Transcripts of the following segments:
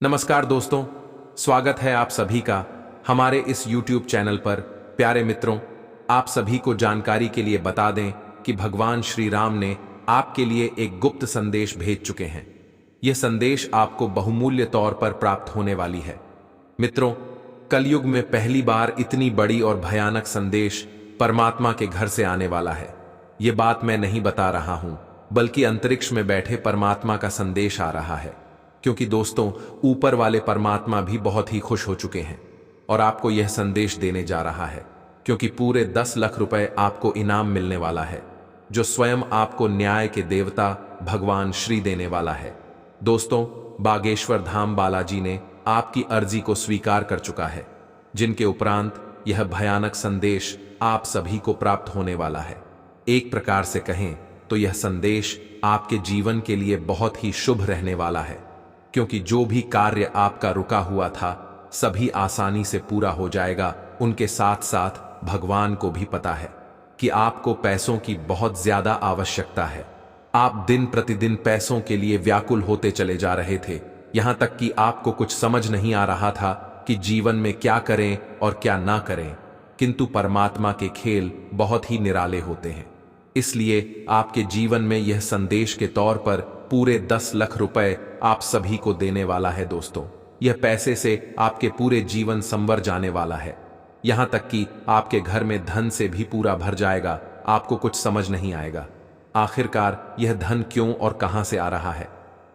नमस्कार दोस्तों, स्वागत है आप सभी का हमारे इस YouTube चैनल पर। प्यारे मित्रों, आप सभी को जानकारी के लिए बता दें कि भगवान श्री राम ने आपके लिए एक गुप्त संदेश भेज चुके हैं। यह संदेश आपको बहुमूल्य तौर पर प्राप्त होने वाली है। मित्रों, कलयुग में पहली बार इतनी बड़ी और भयानक संदेश परमात्मा के घर से आने वाला है। यह बात मैं नहीं बता रहा हूं, बल्कि अंतरिक्ष में बैठे परमात्मा का संदेश आ रहा है। क्योंकि दोस्तों, ऊपर वाले परमात्मा भी बहुत ही खुश हो चुके हैं और आपको यह संदेश देने जा रहा है, क्योंकि पूरे 10 लाख रुपए आपको इनाम मिलने वाला है, जो स्वयं आपको न्याय के देवता भगवान श्री देने वाला है। दोस्तों, बागेश्वर धाम बालाजी ने आपकी अर्जी को स्वीकार कर चुका है, जिनके उपरांत यह भयानक संदेश आप सभी को प्राप्त होने वाला है। एक प्रकार से कहें तो यह संदेश आपके जीवन के लिए बहुत ही शुभ रहने वाला है, क्योंकि जो भी कार्य आपका रुका हुआ था सभी आसानी से पूरा हो जाएगा। उनके साथ साथ भगवान को भी पता है कि आपको पैसों की बहुत ज्यादा आवश्यकता है। आप दिन प्रतिदिन पैसों के लिए व्याकुल होते चले जा रहे थे, यहां तक कि आपको कुछ समझ नहीं आ रहा था कि जीवन में क्या करें और क्या ना करें। किंतु परमात्मा के खेल बहुत ही निराले होते हैं, इसलिए आपके जीवन में यह संदेश के तौर पर पूरे 10 लाख रुपए आप सभी को देने वाला है। दोस्तों, यह पैसे से आपके पूरे जीवन संवर जाने वाला है, यहां तक कि आपके घर में धन से भी पूरा भर जाएगा। आपको कुछ समझ नहीं आएगा आखिरकार यह धन क्यों और कहां से आ रहा है।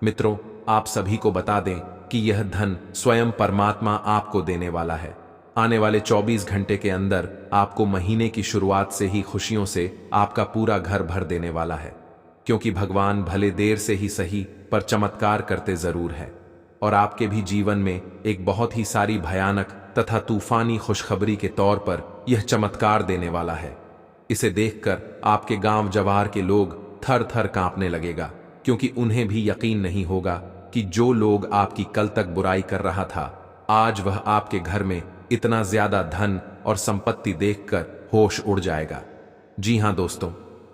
मित्रों, आप सभी को बता दें कि यह धन स्वयं परमात्मा आपको देने वाला है। आने वाले 24 घंटे के अंदर आपको महीने की शुरुआत से ही खुशियों से आपका पूरा घर भर देने वाला है, क्योंकि भगवान भले देर से ही सही पर चमत्कार करते जरूर है। और आपके भी जीवन में एक बहुत ही सारी भयानक तथा तूफानी खुशखबरी के तौर पर यह चमत्कार देने वाला है। इसे देखकर आपके गांव जवार के लोग थर थर कांपने लगेगा, क्योंकि उन्हें भी यकीन नहीं होगा कि जो लोग आपकी कल तक बुराई कर रहा था, आज वह आपके घर में इतना ज्यादा धन और संपत्ति देखकर होश उड़ जाएगा। जी हां दोस्तों,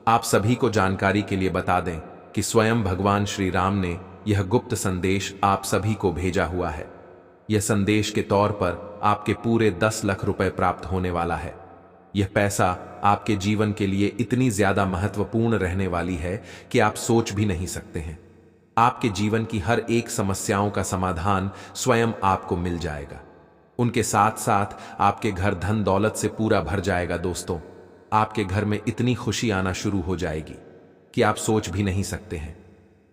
आप सभी को जानकारी के लिए बता दें कि स्वयं भगवान श्री राम ने यह गुप्त संदेश आप सभी को भेजा हुआ है। यह संदेश के तौर पर आपके पूरे 10 लाख रुपए प्राप्त होने वाला है। यह पैसा आपके जीवन के लिए इतनी ज्यादा महत्वपूर्ण रहने वाली है कि आप सोच भी नहीं सकते हैं। आपके जीवन की हर एक समस्याओं का समाधान स्वयं आपको मिल जाएगा। उनके साथ साथ आपके घर धन दौलत से पूरा भर जाएगा। दोस्तों, आपके घर में इतनी खुशी आना शुरू हो जाएगी कि आप सोच भी नहीं सकते हैं।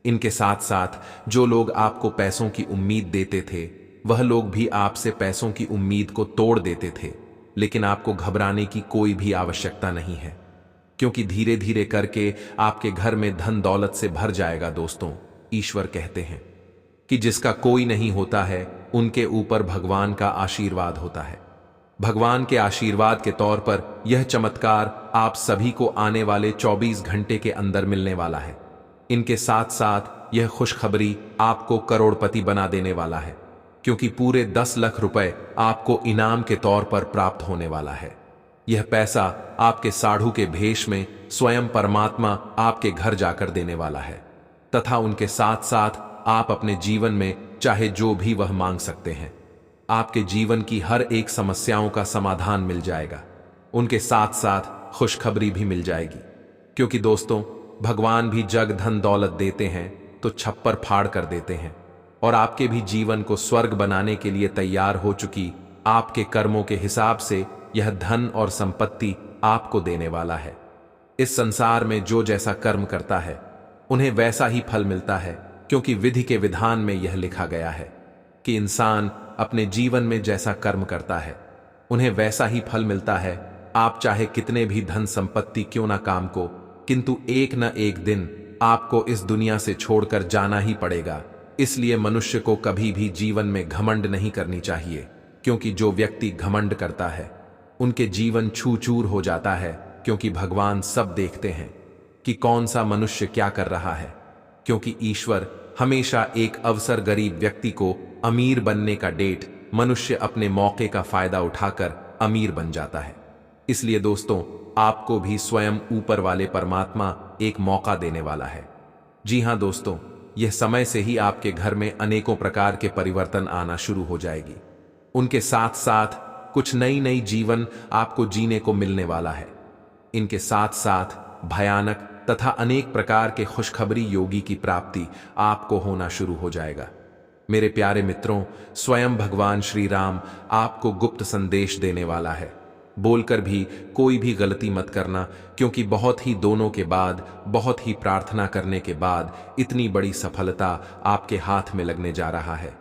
इनके साथ साथ जो लोग आपको पैसों की उम्मीद देते थे, वह लोग भी आपसे पैसों की उम्मीद को तोड़ देते थे, लेकिन आपको घबराने की कोई भी आवश्यकता नहीं है, क्योंकि धीरे धीरे करके आपके घर में धन दौलत से भर जाएगा। दोस्तों, ईश्वर कहते हैं कि जिसका कोई नहीं होता है उनके ऊपर भगवान का आशीर्वाद होता है। भगवान के आशीर्वाद के तौर पर यह चमत्कार आप सभी को आने वाले 24 घंटे के अंदर मिलने वाला है। इनके साथ साथ यह खुशखबरी आपको करोड़पति बना देने वाला है, क्योंकि पूरे 10 लाख रुपए आपको इनाम के तौर पर प्राप्त होने वाला है। यह पैसा आपके साढ़ू के भेष में स्वयं परमात्मा आपके घर जाकर देने वाला है, तथा उनके साथ साथ आप अपने जीवन में चाहे जो भी वह मांग सकते हैं। आपके जीवन की हर एक समस्याओं का समाधान मिल जाएगा। उनके साथ साथ खुशखबरी भी मिल जाएगी, क्योंकि दोस्तों, भगवान भी जग धन दौलत देते हैं तो छप्पर फाड़ कर देते हैं, और आपके भी जीवन को स्वर्ग बनाने के लिए तैयार हो चुकी आपके कर्मों के हिसाब से यह धन और संपत्ति आपको देने वाला है। इस संसार में जो जैसा कर्म करता है उन्हें वैसा ही फल मिलता है, क्योंकि विधि के विधान में यह लिखा गया है कि इंसान अपने जीवन में जैसा कर्म करता है उन्हें वैसा ही फल मिलता है। आप चाहे कितने भी धन संपत्ति क्यों ना काम को, किंतु एक न एक दिन आपको इस दुनिया से छोड़कर जाना ही पड़ेगा। इसलिए मनुष्य को कभी भी जीवन में घमंड नहीं करनी चाहिए, क्योंकि जो व्यक्ति घमंड करता है उनके जीवन छू चूर हो जाता है, क्योंकि भगवान सब देखते हैं कि कौन सा मनुष्य क्या कर रहा है। क्योंकि ईश्वर हमेशा एक अवसर गरीब व्यक्ति को अमीर बनने का डेट मनुष्य अपने मौके का फायदा उठाकर अमीर बन जाता है। इसलिए दोस्तों, आपको भी स्वयं ऊपर वाले परमात्मा एक मौका देने वाला है। जी हां दोस्तों, यह समय से ही आपके घर में अनेकों प्रकार के परिवर्तन आना शुरू हो जाएगी। उनके साथ साथ कुछ नई नई जीवन आपको जीने को मिलने वाला है। इनके साथ साथ भयानक तथा अनेक प्रकार के खुशखबरी योगी की प्राप्ति आपको होना शुरू हो जाएगा। मेरे प्यारे मित्रों, स्वयं भगवान श्री राम आपको गुप्त संदेश देने वाला है। बोलकर भी कोई भी गलती मत करना, क्योंकि बहुत ही दोनों के बाद, बहुत ही प्रार्थना करने के बाद इतनी बड़ी सफलता आपके हाथ में लगने जा रहा है।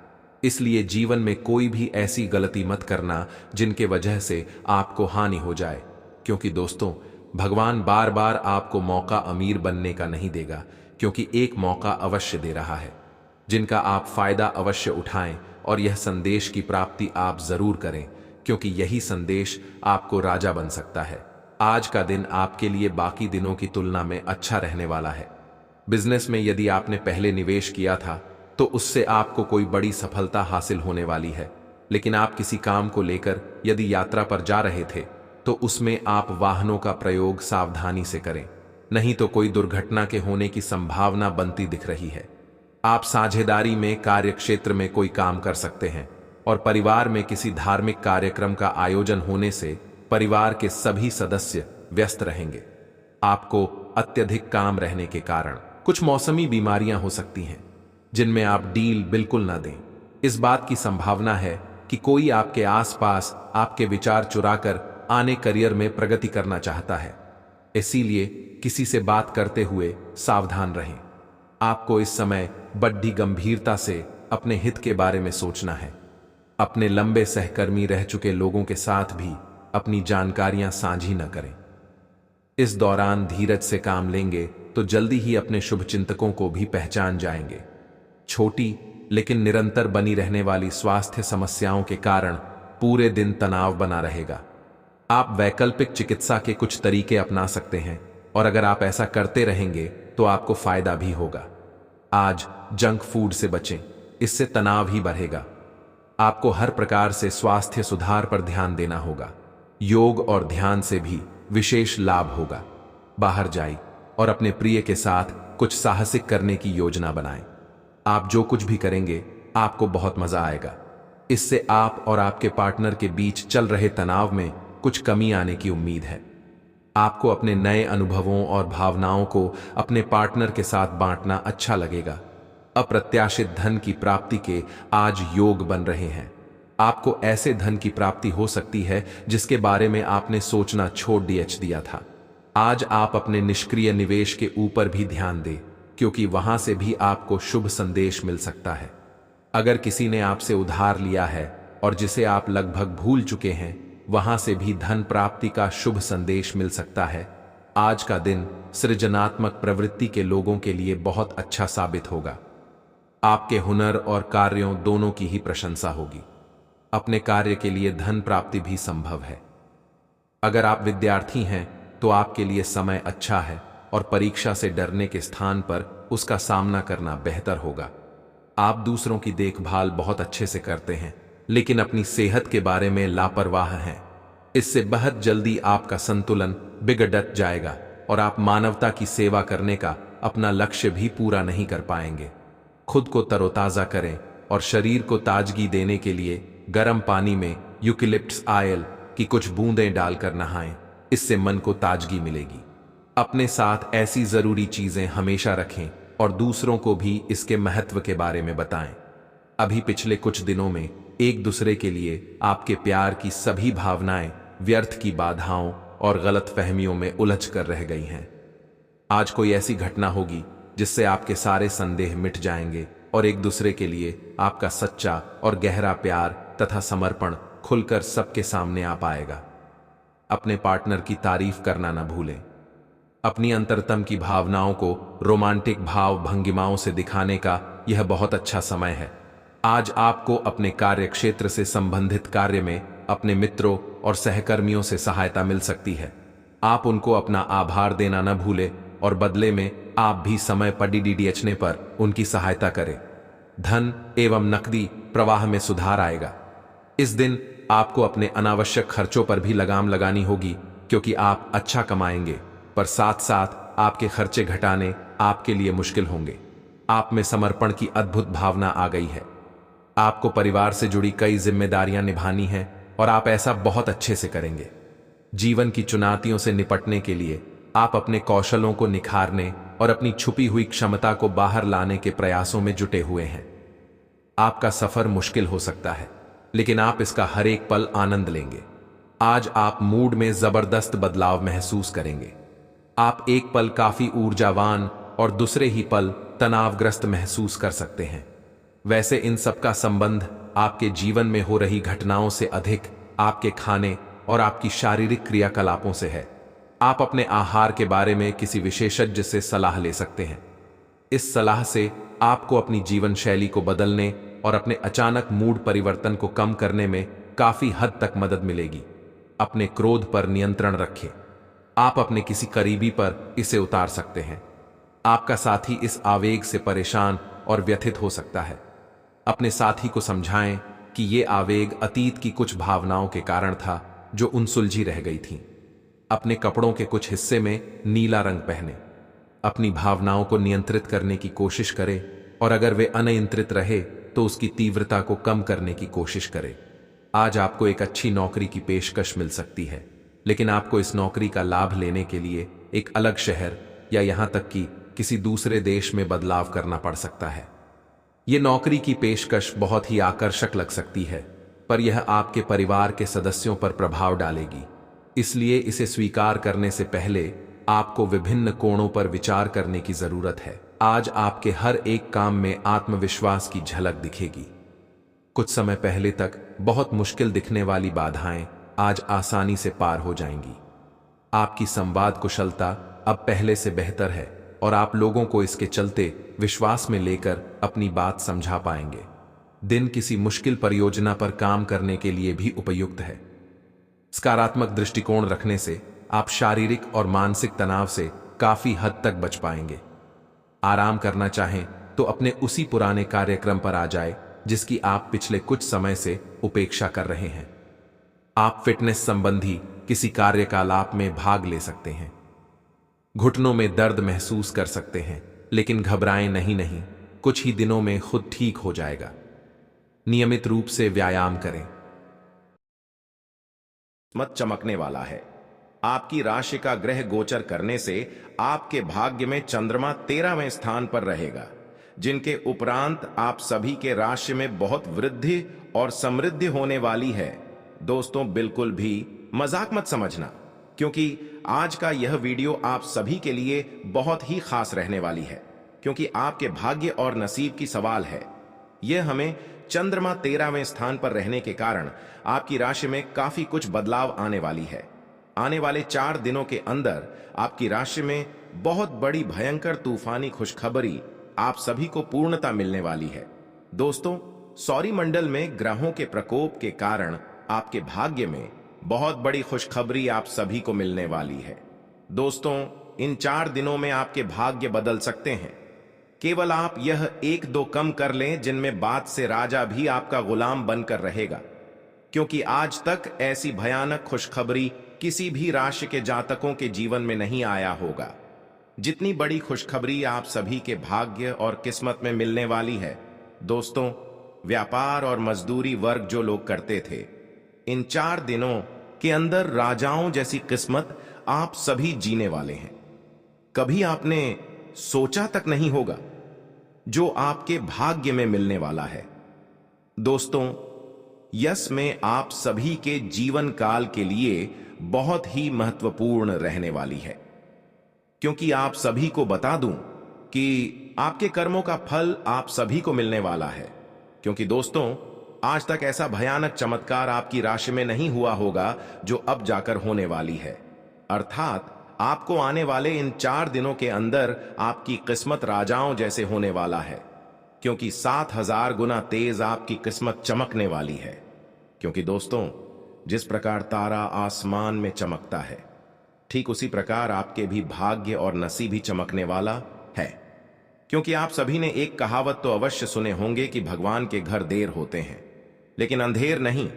इसलिए जीवन में कोई भी ऐसी गलती मत करना जिनके वजह से आपको हानि हो जाए, क्योंकि दोस्तों, भगवान बार बार आपको मौका अमीर बनने का नहीं देगा, क्योंकि एक मौका अवश्य दे रहा है जिनका आप फायदा अवश्य उठाएं और यह संदेश की प्राप्ति आप जरूर करें, क्योंकि यही संदेश आपको राजा बन सकता है। आज का दिन आपके लिए बाकी दिनों की तुलना में अच्छा रहने वाला है। बिजनेस में यदि आपने पहले निवेश किया था तो उससे आपको कोई बड़ी सफलता हासिल होने वाली है। लेकिन आप किसी काम को लेकर यदि यात्रा पर जा रहे थे तो उसमें आप वाहनों का प्रयोग सावधानी से करें, नहीं तो कोई दुर्घटना के होने की संभावना बनती दिख रही है। आप साझेदारी में कार्य क्षेत्र में कोई काम कर सकते हैं और परिवार में किसी धार्मिक कार्यक्रम का आयोजन होने से परिवार के सभी सदस्य व्यस्त रहेंगे। आपको अत्यधिक काम रहने के कारण कुछ मौसमी बीमारियां हो सकती हैं, जिनमें आप डील बिल्कुल ना दें। इस बात की संभावना है कि कोई आपके आसपास आपके विचार चुराकर आने करियर में प्रगति करना चाहता है, इसीलिए किसी से बात करते हुए सावधान रहें। आपको इस समय बड़ी गंभीरता से अपने हित के बारे में सोचना है। अपने लंबे सहकर्मी रह चुके लोगों के साथ भी अपनी जानकारियां साझी न करें। इस दौरान धीरज से काम लेंगे तो जल्दी ही अपने शुभचिंतकों को भी पहचान जाएंगे। छोटी लेकिन निरंतर बनी रहने वाली स्वास्थ्य समस्याओं के कारण पूरे दिन तनाव बना रहेगा। आप वैकल्पिक चिकित्सा के कुछ तरीके अपना सकते हैं और अगर आप ऐसा करते रहेंगे तो आपको फायदा भी होगा। आज जंक फूड से बचें, इससे तनाव ही बढ़ेगा। आपको हर प्रकार से स्वास्थ्य सुधार पर ध्यान देना होगा। योग और ध्यान से भी विशेष लाभ होगा। बाहर जाइए और अपने प्रिय के साथ कुछ साहसिक करने की योजना बनाएं। आप जो कुछ भी करेंगे आपको बहुत मजा आएगा। इससे आप और आपके पार्टनर के बीच चल रहे तनाव में कुछ कमी आने की उम्मीद है। आपको अपने नए अनुभवों और भावनाओं को अपने पार्टनर के साथ बांटना अच्छा लगेगा। अप्रत्याशित धन की प्राप्ति के आज योग बन रहे हैं। आपको ऐसे धन की प्राप्ति हो सकती है जिसके बारे में आपने सोचना छोड़ दिया था। आज आप अपने निष्क्रिय निवेश के ऊपर भी ध्यान दें, क्योंकि वहां से भी आपको शुभ संदेश मिल सकता है। अगर किसी ने आपसे उधार लिया है और जिसे आप लगभग भूल चुके हैं, वहां से भी धन प्राप्ति का शुभ संदेश मिल सकता है। आज का दिन सृजनात्मक प्रवृत्ति के लोगों के लिए बहुत अच्छा साबित होगा। आपके हुनर और कार्यों दोनों की ही प्रशंसा होगी। अपने कार्य के लिए धन प्राप्ति भी संभव है। अगर आप विद्यार्थी हैं तो आपके लिए समय अच्छा है और परीक्षा से डरने के स्थान पर उसका सामना करना बेहतर होगा। आप दूसरों की देखभाल बहुत अच्छे से करते हैं, लेकिन अपनी सेहत के बारे में लापरवाह हैं। इससे बहुत जल्दी आपका संतुलन बिगड़ जाएगा और आप मानवता की सेवा करने का अपना लक्ष्य भी पूरा नहीं कर पाएंगे। खुद को तरोताजा करें और शरीर को ताजगी देने के लिए गर्म पानी में यूकेलिप्टस ऑयल की कुछ बूंदें डालकर नहाएं। इससे मन को ताजगी मिलेगी। अपने साथ ऐसी जरूरी चीजें हमेशा रखें और दूसरों को भी इसके महत्व के बारे में बताएं। अभी पिछले कुछ दिनों में एक दूसरे के लिए आपके प्यार की सभी भावनाएं व्यर्थ की बाधाओं और गलतफहमियों में उलझ कर रह गई हैं। आज कोई ऐसी घटना होगी जिससे आपके सारे संदेह मिट जाएंगे और एक दूसरे के लिए आपका सच्चा और गहरा प्यार तथा समर्पण खुलकर सबके सामने आ पाएगा। अपने पार्टनर की तारीफ करना न भूलें। अपनी अंतरतम की भावनाओं को रोमांटिक भाव भंगिमाओं से दिखाने का यह बहुत अच्छा समय है। आज आपको अपने कार्य क्षेत्र से संबंधित कार्य में अपने मित्रों और सहकर्मियों से सहायता मिल सकती है। आप उनको अपना आभार देना न भूलें और बदले में आप भी समय पर डीडीएचने पर उनकी सहायता करें। धन एवं नकदी प्रवाह में सुधार आएगा। इस दिन आपको अपने अनावश्यक खर्चों पर भी लगाम लगानी होगी, क्योंकि आप अच्छा कमाएंगे पर साथ साथ आपके खर्चे घटाने आपके लिए मुश्किल होंगे। आप में समर्पण की अद्भुत भावना आ गई है। आपको परिवार से जुड़ी कई जिम्मेदारियां निभानी हैं और आप ऐसा बहुत अच्छे से करेंगे। जीवन की चुनौतियों से निपटने के लिए आप अपने कौशलों को निखारने और अपनी छुपी हुई क्षमता को बाहर लाने के प्रयासों में जुटे हुए हैं। आपका सफर मुश्किल हो सकता है, लेकिन आप इसका हर एक पल आनंद लेंगे। आज आप मूड में जबरदस्त बदलाव महसूस करेंगे। आप एक पल काफी ऊर्जावान और दूसरे ही पल तनावग्रस्त महसूस कर सकते हैं। वैसे इन सब का संबंध आपके जीवन में हो रही घटनाओं से अधिक आपके खाने और आपकी शारीरिक क्रियाकलापों से है। आप अपने आहार के बारे में किसी विशेषज्ञ से सलाह ले सकते हैं। इस सलाह से आपको अपनी जीवन शैली को बदलने और अपने अचानक मूड परिवर्तन को कम करने में काफी हद तक मदद मिलेगी। अपने क्रोध पर नियंत्रण रखें। आप अपने किसी करीबी पर इसे उतार सकते हैं। आपका साथी इस आवेग से परेशान और व्यथित हो सकता है। अपने साथी को समझाएं कि ये आवेग अतीत की कुछ भावनाओं के कारण था जो उनसुलझी रह गई थीं। अपने कपड़ों के कुछ हिस्से में नीला रंग पहने। अपनी भावनाओं को नियंत्रित करने की कोशिश करें और अगर वे अनियंत्रित रहे तो उसकी तीव्रता को कम करने की कोशिश करें। आज आपको एक अच्छी नौकरी की पेशकश मिल सकती है, लेकिन आपको इस नौकरी का लाभ लेने के लिए एक अलग शहर या यहां तक कि किसी दूसरे देश में बदलाव करना पड़ सकता है। यह नौकरी की पेशकश बहुत ही आकर्षक लग सकती है, पर यह आपके परिवार के सदस्यों पर प्रभाव डालेगी। इसलिए इसे स्वीकार करने से पहले आपको विभिन्न कोणों पर विचार करने की जरूरत है। आज आपके हर एक काम में आत्मविश्वास की झलक दिखेगी। कुछ समय पहले तक बहुत मुश्किल दिखने वाली बाधाएं आज आसानी से पार हो जाएंगी। आपकी संवाद कुशलता अब पहले से बेहतर है और आप लोगों को इसके चलते विश्वास में लेकर अपनी बात समझा पाएंगे। दिन किसी मुश्किल परियोजना पर काम करने के लिए भी उपयुक्त है। सकारात्मक दृष्टिकोण रखने से आप शारीरिक और मानसिक तनाव से काफी हद तक बच पाएंगे। आराम करना चाहें तो अपने उसी पुराने कार्यक्रम पर आ जाए जिसकी आप पिछले कुछ समय से उपेक्षा कर रहे हैं। आप फिटनेस संबंधी किसी कार्यकलाप में भाग ले सकते हैं। घुटनों में दर्द महसूस कर सकते हैं, लेकिन घबराएं नहीं, कुछ ही दिनों में खुद ठीक हो जाएगा। नियमित रूप से व्यायाम करें। मत चमकने वाला है। आपकी राशि का ग्रह गोचर करने से आपके भाग्य में चंद्रमा 13वें स्थान पर रहेगा, जिनके उपरांत आप सभी के राशि में बहुत वृद्धि और समृद्धि होने वाली है। दोस्तों, बिल्कुल भी मजाक मत समझना, क्योंकि आज का यह वीडियो आप सभी के लिए बहुत ही खास रहने वाली है, क्योंकि आपके भाग्य और नसीब की सवाल है। यह हमें चंद्रमा 13वें स्थान पर रहने के कारण आपकी राशि में काफी कुछ बदलाव आने वाली है। आने वाले 4 दिनों के अंदर आपकी राशि में बहुत बड़ी भयंकर तूफानी खुशखबरी आप सभी को पूर्णता मिलने वाली है। दोस्तों, सौरमंडल में ग्रहों के प्रकोप के कारण आपके भाग्य में बहुत बड़ी खुशखबरी आप सभी को मिलने वाली है। दोस्तों, इन 4 दिनों में आपके भाग्य बदल सकते हैं। केवल आप यह 1-2 कम कर लें, जिनमें बात से राजा भी आपका गुलाम बनकर रहेगा, क्योंकि आज तक ऐसी भयानक खुशखबरी किसी भी राशि के जातकों के जीवन में नहीं आया होगा। जितनी बड़ी खुशखबरी आप सभी के भाग्य और किस्मत में मिलने वाली है। दोस्तों, व्यापार और मजदूरी वर्ग जो लोग करते थे, इन 4 दिनों के अंदर राजाओं जैसी किस्मत आप सभी जीने वाले हैं। कभी आपने सोचा तक नहीं होगा जो आपके भाग्य में मिलने वाला है। दोस्तों, यश में आप सभी के जीवन काल के लिए बहुत ही महत्वपूर्ण रहने वाली है, क्योंकि आप सभी को बता दूं कि आपके कर्मों का फल आप सभी को मिलने वाला है। क्योंकि दोस्तों, आज तक ऐसा भयानक चमत्कार आपकी राशि में नहीं हुआ होगा जो अब जाकर होने वाली है। अर्थात आपको आने वाले इन 4 दिनों के अंदर आपकी किस्मत राजाओं जैसे होने वाला है, क्योंकि 7000 गुना तेज आपकी किस्मत चमकने वाली है। क्योंकि दोस्तों, जिस प्रकार तारा आसमान में चमकता है, ठीक उसी प्रकार आपके भी भाग्य और नसीब भी चमकने वाला है। क्योंकि आप सभी ने एक कहावत तो अवश्य सुने होंगे कि भगवान के घर देर होते हैं लेकिन अंधेर नहीं।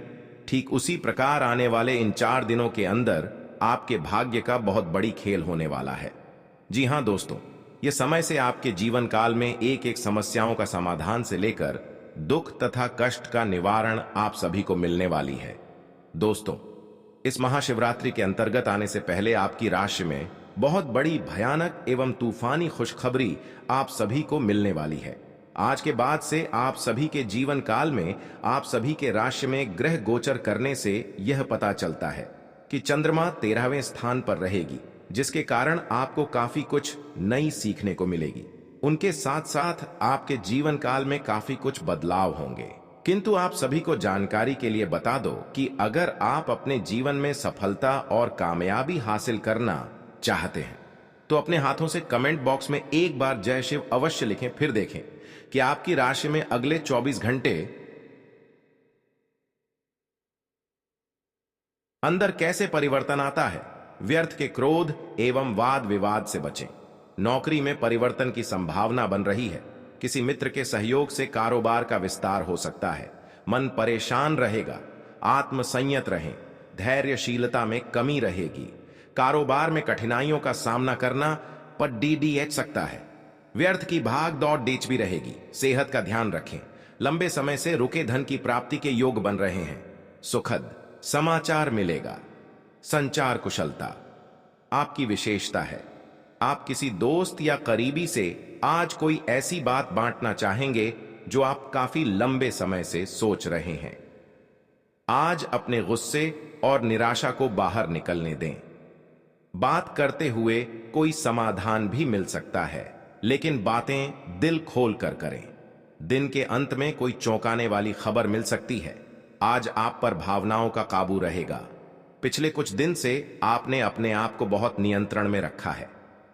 ठीक उसी प्रकार आने वाले इन 4 दिनों के अंदर आपके भाग्य का बहुत बड़ी खेल होने वाला है। जी हां दोस्तों, यह समय से आपके जीवन काल में एक एक समस्याओं का समाधान से लेकर दुख तथा कष्ट का निवारण आप सभी को मिलने वाली है। दोस्तों, इस महाशिवरात्रि के अंतर्गत आने से पहले आपकी राशि में बहुत बड़ी भयानक एवं तूफानी खुशखबरी आप सभी को मिलने वाली है। आज के बाद से आप सभी के जीवन काल में आप सभी के राशि में ग्रह गोचर करने से यह पता चलता है कि चंद्रमा 13वें स्थान पर रहेगी, जिसके कारण आपको काफी कुछ नई सीखने को मिलेगी। उनके साथ साथ आपके जीवन काल में काफी कुछ बदलाव होंगे। किंतु आप सभी को जानकारी के लिए बता दो कि अगर आप अपने जीवन में सफलता और कामयाबी हासिल करना चाहते हैं तो अपने हाथों से कमेंट बॉक्स में एक बार जय शिव अवश्य लिखें। फिर देखें कि आपकी राशि में अगले 24 घंटे अंदर कैसे परिवर्तन आता है। व्यर्थ के क्रोध एवं वाद विवाद से बचें। नौकरी में परिवर्तन की संभावना बन रही है। किसी मित्र के सहयोग से कारोबार का विस्तार हो सकता है। मन परेशान रहेगा। आत्मसंयत रहें। धैर्यशीलता में कमी रहेगी। कारोबार में कठिनाइयों का सामना करना पर डीडीएच सकता है। व्यर्थ की भाग दौड़ डीच भी रहेगी। सेहत का ध्यान रखें। लंबे समय से रुके धन की प्राप्ति के योग बन रहे हैं। सुखद समाचार मिलेगा। संचार कुशलता आपकी विशेषता है। आप किसी दोस्त या करीबी से आज कोई ऐसी बात बांटना चाहेंगे जो आप काफी लंबे समय से सोच रहे हैं। आज अपने गुस्से और निराशा को बाहर निकलने दें। बात करते हुए कोई समाधान भी मिल सकता है, लेकिन बातें दिल खोल कर करें। दिन के अंत में कोई चौंकाने वाली खबर मिल सकती है। आज आप पर भावनाओं का काबू रहेगा। पिछले कुछ दिन से आपने अपने आप को बहुत नियंत्रण में रखा है,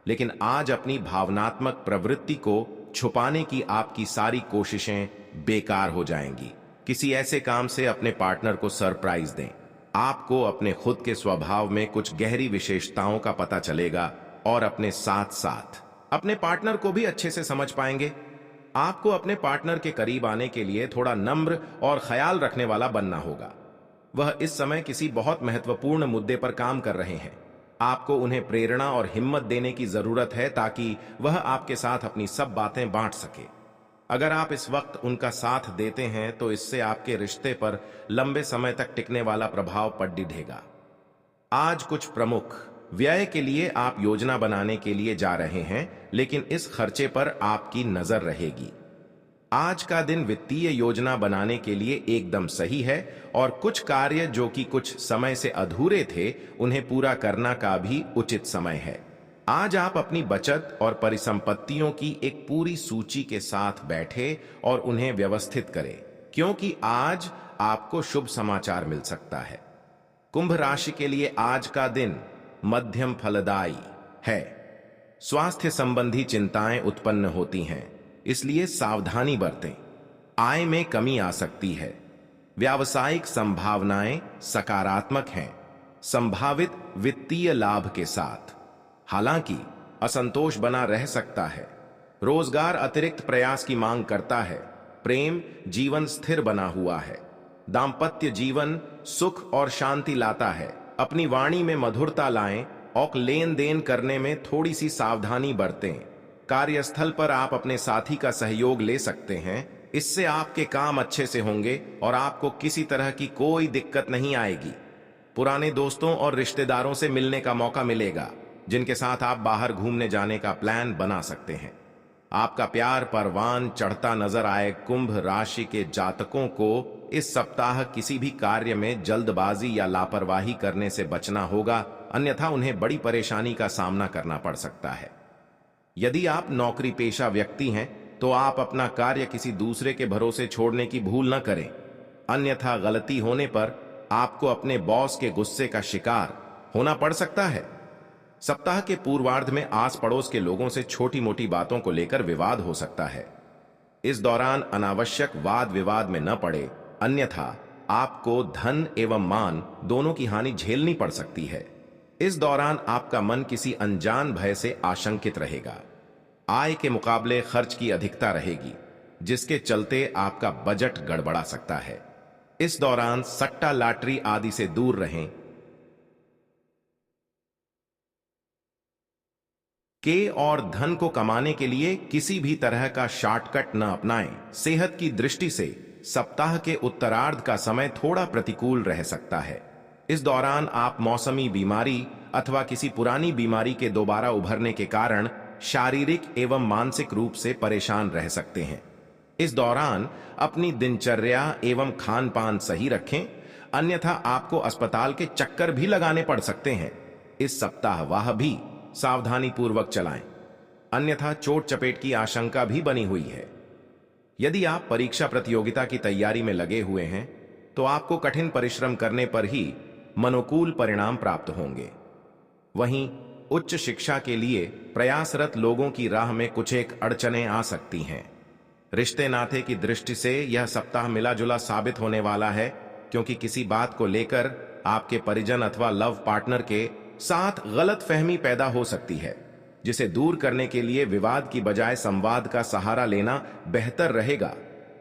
लेकिन आज अपनी भावनात्मक प्रवृत्ति को छुपाने की आपकी सारी कोशिशें बेकार हो जाएंगी। किसी ऐसे काम से अपने पार्टनर को सरप्राइज दें। आपको अपने खुद के स्वभाव में कुछ गहरी विशेषताओं का पता चलेगा और अपने साथ साथ अपने पार्टनर को भी अच्छे से समझ पाएंगे। आपको अपने पार्टनर के करीब आने के लिए थोड़ा नम्र और ख्याल रखने वाला बनना होगा। वह इस समय किसी बहुत महत्वपूर्ण मुद्दे पर काम कर रहे हैं। आपको उन्हें प्रेरणा और हिम्मत देने की जरूरत है ताकि वह आपके साथ अपनी सब बातें बांट सके। अगर आप इस वक्त उनका साथ देते हैं तो इससे आपके रिश्ते पर लंबे समय तक टिकने वाला प्रभाव पड़ेगा। आज कुछ प्रमुख व्यय के लिए आप योजना बनाने के लिए जा रहे हैं, लेकिन इस खर्चे पर आपकी नजर रहेगी। आज का दिन वित्तीय योजना बनाने के लिए एकदम सही है और कुछ कार्य जो कि कुछ समय से अधूरे थे उन्हें पूरा करना का भी उचित समय है। आज आप अपनी बचत और परिसंपत्तियों की एक पूरी सूची के साथ बैठे और उन्हें व्यवस्थित करें, क्योंकि आज आपको शुभ समाचार मिल सकता है। कुंभ राशि के लिए आज का दिन मध्यम फलदायी है। स्वास्थ्य संबंधी चिंताएं उत्पन्न होती हैं, इसलिए सावधानी बरतें। आय में कमी आ सकती है। व्यावसायिक संभावनाएं सकारात्मक हैं, संभावित वित्तीय लाभ के साथ। हालांकि असंतोष बना रह सकता है। रोजगार अतिरिक्त प्रयास की मांग करता है। प्रेम जीवन स्थिर बना हुआ है। दाम्पत्य जीवन सुख और शांति लाता है। अपनी वाणी में मधुरता लाएं और लेन देन करने में थोड़ी सी सावधानी बरतें। कार्यस्थल पर आप अपने साथी का सहयोग ले सकते हैं। इससे आपके काम अच्छे से होंगे और आपको किसी तरह की कोई दिक्कत नहीं आएगी। पुराने दोस्तों और रिश्तेदारों से मिलने का मौका मिलेगा, जिनके साथ आप बाहर घूमने जाने का प्लान बना सकते हैं। आपका प्यार परवान चढ़ता नजर आए। कुंभ राशि के जातकों को इस सप्ताह किसी भी कार्य में जल्दबाजी या लापरवाही करने से बचना होगा, अन्यथा उन्हें बड़ी परेशानी का सामना करना पड़ सकता है। यदि आप नौकरी पेशा व्यक्ति हैं तो आप अपना कार्य किसी दूसरे के भरोसे छोड़ने की भूल न करें, अन्यथा गलती होने पर आपको अपने बॉस के गुस्से का शिकार होना पड़ सकता है। सप्ताह के पूर्वार्ध में आस पड़ोस के लोगों से छोटी मोटी बातों को लेकर विवाद हो सकता है। इस दौरान अनावश्यक वाद विवाद में न पड़े, अन्यथा आपको धन एवं मान दोनों की हानि झेलनी पड़ सकती है। इस दौरान आपका मन किसी अनजान भय से आशंकित रहेगा। आय के मुकाबले खर्च की अधिकता रहेगी, जिसके चलते आपका बजट गड़बड़ा सकता है। इस दौरान सट्टा लॉटरी आदि से दूर रहें। के और धन को कमाने के लिए किसी भी तरह का शॉर्टकट न अपनाएं। सेहत की दृष्टि से सप्ताह के उत्तरार्ध का समय थोड़ा प्रतिकूल रह सकता है। इस दौरान आप मौसमी बीमारी अथवा किसी पुरानी बीमारी के दोबारा उभरने के कारण शारीरिक एवं मानसिक रूप से परेशान रह सकते हैं। इस दौरान अपनी दिनचर्या एवं खान पान सही रखें, अन्यथा आपको अस्पताल के चक्कर भी लगाने पड़ सकते हैं। इस सप्ताह वह भी सावधानी पूर्वक चलाएं, अन्यथा चोट चपेट की आशंका भी बनी हुई है। यदि आप परीक्षा प्रतियोगिता की तैयारी में लगे हुए हैं तो आपको कठिन परिश्रम करने पर ही मनोकूल परिणाम प्राप्त होंगे। वहीं उच्च शिक्षा के लिए प्रयासरत लोगों की राह में कुछ एक अड़चनें आ सकती हैं। रिश्ते नाते की दृष्टि से यह सप्ताह मिला जुला साबित होने वाला है, क्योंकि किसी बात को लेकर आपके परिजन अथवा लव पार्टनर के साथ गलत फहमी पैदा हो सकती है, जिसे दूर करने के लिए विवाद की बजाय संवाद का सहारा लेना बेहतर रहेगा।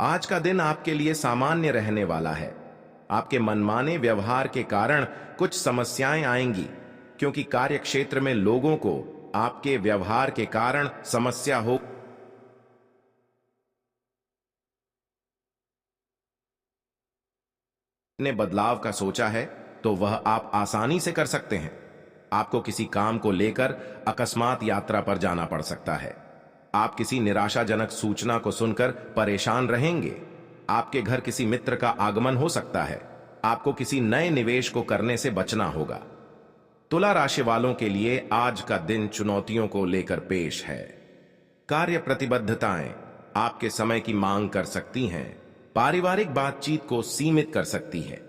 आज का दिन आपके लिए सामान्य रहने वाला है। आपके मनमाने व्यवहार के कारण कुछ समस्याएं आएंगी, क्योंकि कार्य क्षेत्र में लोगों को आपके व्यवहार के कारण समस्या हो। ने बदलाव का सोचा है तो वह आप आसानी से कर सकते हैं। आपको किसी काम को लेकर अकस्मात यात्रा पर जाना पड़ सकता है। आप किसी निराशाजनक सूचना को सुनकर परेशान रहेंगे। आपके घर किसी मित्र का आगमन हो सकता है। आपको किसी नए निवेश को करने से बचना होगा। तुला राशि वालों के लिए आज का दिन चुनौतियों को लेकर पेश है। कार्य प्रतिबद्धताएं आपके समय की मांग कर सकती हैं। पारिवारिक बातचीत को सीमित कर सकती है।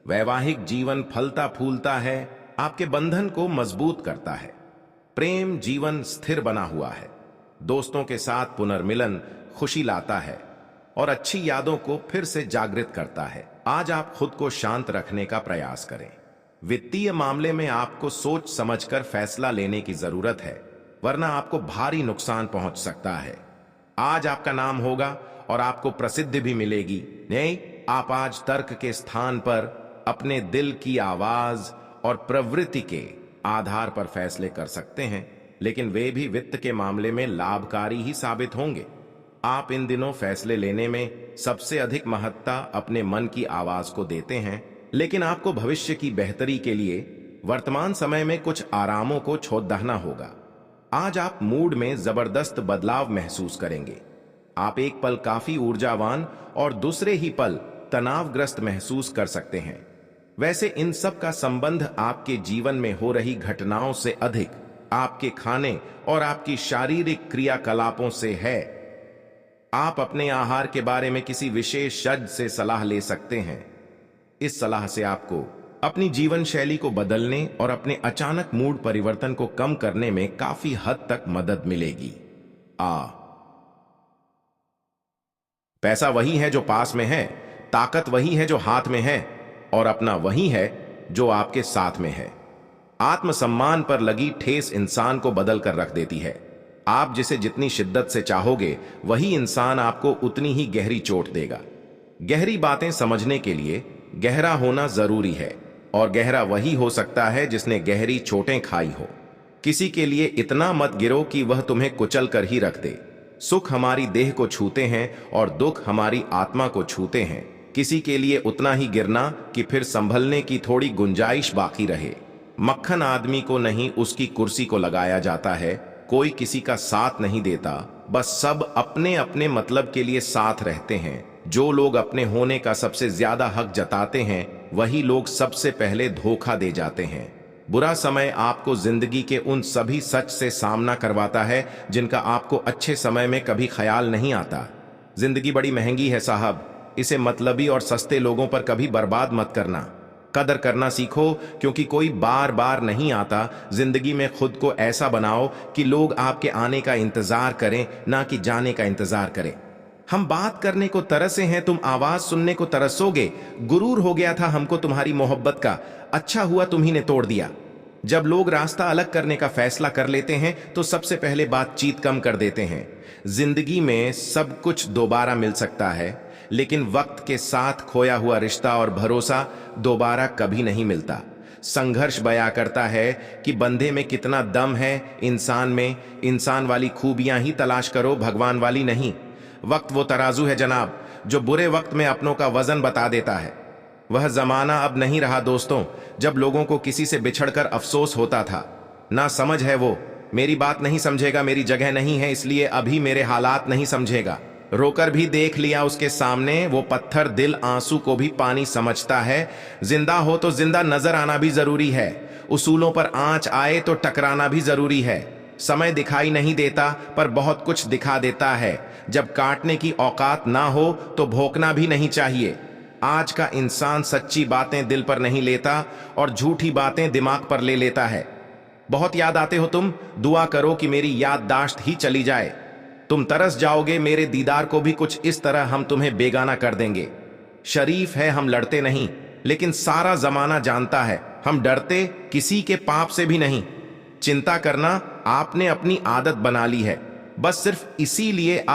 वैवाहिक जीवन फलता फूलता है, आपके बंधन को मजबूत करता है। प्रेम जीवन स्थिर बना हुआ है। दोस्तों के साथ पुनर्मिलन खुशी लाता है और अच्छी यादों को फिर से जागृत करता है। आज आप खुद को शांत रखने का प्रयास करें। वित्तीय मामले में आपको सोच समझकर फैसला लेने की जरूरत है, वरना आपको भारी नुकसान पहुंच सकता है। आज आपका नाम होगा और आपको प्रसिद्धि भी मिलेगी। नहीं, आप आज तर्क के स्थान पर अपने दिल की आवाज और प्रवृत्ति के आधार पर फैसले कर सकते हैं, लेकिन वे भी वित्त के मामले में लाभकारी ही साबित होंगे। आप इन दिनों फैसले लेने में सबसे अधिक महत्ता अपने मन की आवाज को देते हैं, लेकिन आपको भविष्य की बेहतरी के लिए वर्तमान समय में कुछ आरामों को छोड़ना होगा। आज आप मूड में जबरदस्त बदलाव महसूस करेंगे। आप एक पल काफी ऊर्जावान और दूसरे ही पल तनावग्रस्त महसूस कर सकते हैं। वैसे इन सब का संबंध आपके जीवन में हो रही घटनाओं से अधिक आपके खाने और आपकी शारीरिक क्रियाकलापों से है। आप अपने आहार के बारे में किसी विशेषज्ञ से सलाह ले सकते हैं। इस सलाह से आपको अपनी जीवन शैली को बदलने और अपने अचानक मूड परिवर्तन को कम करने में काफी हद तक मदद मिलेगी। पैसा वही है जो पास में है, ताकत वही है जो हाथ में है, और अपना वही है जो आपके साथ में है। आत्मसम्मान पर लगी ठेस इंसान को बदल कर रख देती है। आप जिसे जितनी शिद्दत से चाहोगे, वही इंसान आपको उतनी ही गहरी चोट देगा। गहरी बातें समझने के लिए गहरा होना जरूरी है, और गहरा वही हो सकता है जिसने गहरी चोटें खाई हो। किसी के लिए इतना मत गिरो कि वह तुम्हें कुचल कर ही रख दे। सुख हमारी देह को छूते हैं और दुख हमारी आत्मा को छूते हैं। किसी के लिए उतना ही गिरना कि फिर संभलने की थोड़ी गुंजाइश बाकी रहे। मक्खन आदमी को नहीं, उसकी कुर्सी को लगाया जाता है। कोई किसी का साथ नहीं देता, बस सब अपने अपने मतलब के लिए साथ रहते हैं। जो लोग अपने होने का सबसे ज्यादा हक जताते हैं, वही लोग सबसे पहले धोखा दे जाते हैं। बुरा समय आपको जिंदगी के उन सभी सच से सामना करवाता है जिनका आपको अच्छे समय में कभी ख्याल नहीं आता। जिंदगी बड़ी महंगी है साहब, इसे मतलबी और सस्ते लोगों पर कभी बर्बाद मत करना। कदर करना सीखो, क्योंकि कोई बार बार नहीं आता। जिंदगी में खुद को ऐसा बनाओ कि लोग आपके आने का इंतजार करें, ना कि जाने का इंतजार करें। हम बात करने को तरसे हैं, तुम आवाज सुनने को तरसोगे। गुरूर हो गया था हमको तुम्हारी मोहब्बत का, अच्छा हुआ तुम्ही ने तोड़ दिया। जब लोग रास्ता अलग करने का फैसला कर लेते हैं तो सबसे पहले बातचीत कम कर देते हैं। जिंदगी में सब कुछ दोबारा मिल सकता है, लेकिन वक्त के साथ खोया हुआ रिश्ता और भरोसा दोबारा कभी नहीं मिलता। संघर्ष बयां करता है कि बंदे में कितना दम है, इंसान में इंसान वाली खूबियां ही तलाश करो, भगवान वाली नहीं। वक्त वो तराजू है जनाब, जो बुरे वक्त में अपनों का वजन बता देता है। वह जमाना अब नहीं रहा दोस्तों, जब लोगों को किसी से बिछड़कर अफसोस होता था। ना समझ है वो, मेरी बात नहीं समझेगा, मेरी जगह नहीं है इसलिए अभी मेरे हालात नहीं समझेगा। रोकर भी देख लिया उसके सामने, वो पत्थर दिल आंसू को भी पानी समझता है। जिंदा हो तो जिंदा नजर आना भी जरूरी है, उसूलों पर आंच आए तो टकराना भी जरूरी है। समय दिखाई नहीं देता पर बहुत कुछ दिखा देता है। जब काटने की औकात ना हो तो भोंकना भी नहीं चाहिए। आज का इंसान सच्ची बातें दिल पर नहीं लेता और झूठी बातें दिमाग पर ले लेता है। बहुत याद आते हो तुम, दुआ करो कि मेरी याददाश्त ही चली जाए। तुम तरस जाओगे मेरे दीदार को भी कुछ इस तरह हम तुम्हें बेगाना कर देंगे। शरीफ है हम लड़ते नहीं, लेकिन सारा जमाना जानता है हम डरते किसी के पाप से भी नहीं। चिंता करना आपने अपनी आदत बना ली है, बस सिर्फ इसीलिए